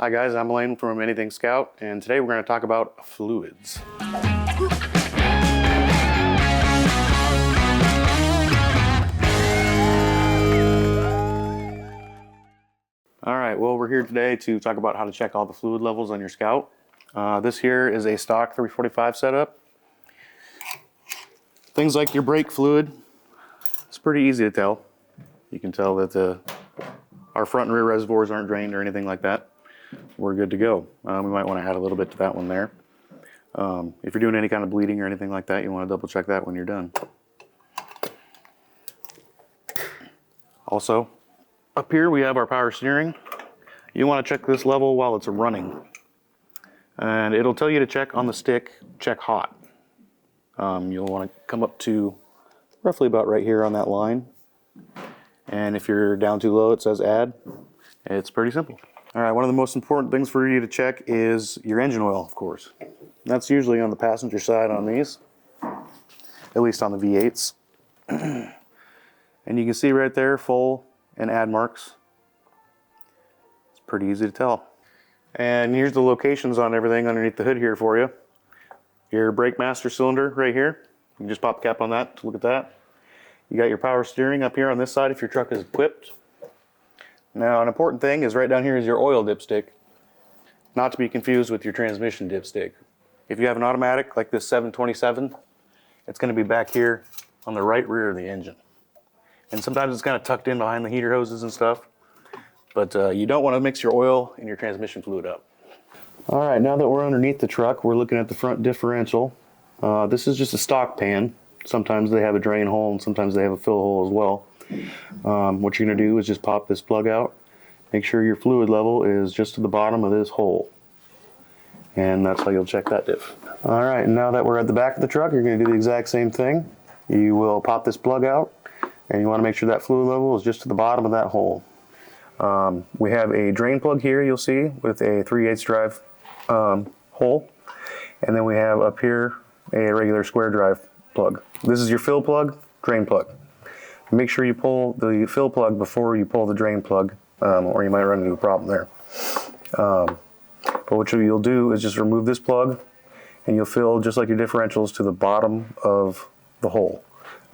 Hi guys, I'm Lane from Anything Scout, and today we're going to talk about fluids. Alright, well we're here today to talk about how to check all the fluid levels on your Scout. This here is a stock 345 setup. Things like your brake fluid, it's pretty easy to tell. You can tell that our front and rear reservoirs aren't drained or anything like that. We're good to go. We might want to add a little bit to that one there. If you're doing any kind of bleeding or anything like that, you want to double check that when you're done. Also, up here we have our power steering. You want to check this level while it's running. And it'll tell you to check on the stick, check hot. You'll want to come up to roughly about right here on that line. And if you're down too low, it says add. It's pretty simple. All right, one of the most important things for you to check is your engine oil, of course. That's usually on the passenger side on these, at least on the V8s. And you can see right there, full and add marks. It's pretty easy to tell. And here's the locations on everything underneath the hood here for you. Your brake master cylinder right here. You can just pop the cap on that to look at that. You got your power steering up here on this side if your truck is equipped. Now, an important thing is right down here is your oil dipstick, not to be confused with your transmission dipstick. If you have an automatic like this 727, it's going to be back here on the right rear of the engine. And sometimes it's kind of tucked in behind the heater hoses and stuff, but you don't want to mix your oil and your transmission fluid up. All right, now that we're underneath the truck, we're looking at the front differential. This is just a stock pan. Sometimes they have a drain hole and sometimes they have a fill hole as well. What you're going to do is just pop this plug out. Make sure your fluid level is just to the bottom of this hole. And that's how you'll check that diff. Alright, now that we're at the back of the truck, you're going to do the exact same thing. You will pop this plug out and you want to make sure that fluid level is just to the bottom of that hole. We have a drain plug here, you'll see, with a 3/8 drive hole. And then we have up here a regular square drive plug. This is your fill plug, drain plug. Make sure you pull the fill plug before you pull the drain plug, or you might run into a problem there. But what you'll do is just remove this plug, and you'll fill just like your differentials to the bottom of the hole.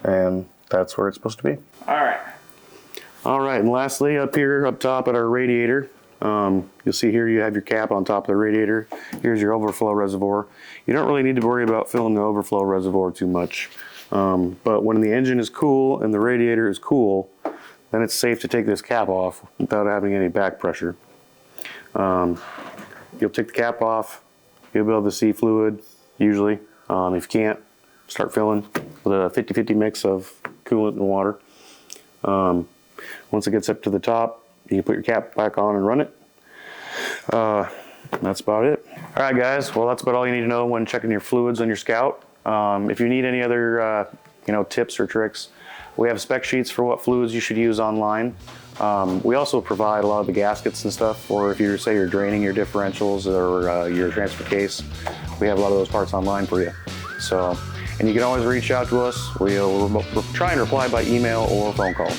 And that's where it's supposed to be. All right, and lastly, up here, up top at our radiator, you'll see here you have your cap on top of the radiator. Here's your overflow reservoir. You don't really need to worry about filling the overflow reservoir too much. But when the engine is cool and the radiator is cool, then it's safe to take this cap off without having any back pressure. You'll take the cap off, you'll be able to see fluid usually. If you can't, start filling with a 50-50 mix of coolant and water. Once it gets up to the top, you can put your cap back on and run it. That's about it. All right, guys. Well, that's about all you need to know when checking your fluids on your Scout. If you need any other tips or tricks, we have spec sheets for what fluids you should use online. We also provide a lot of the gaskets and stuff, or if you say you're draining your differentials or your transfer case, we have a lot of those parts online for you. So, and you can always reach out to us. We'll try and reply by email or phone call.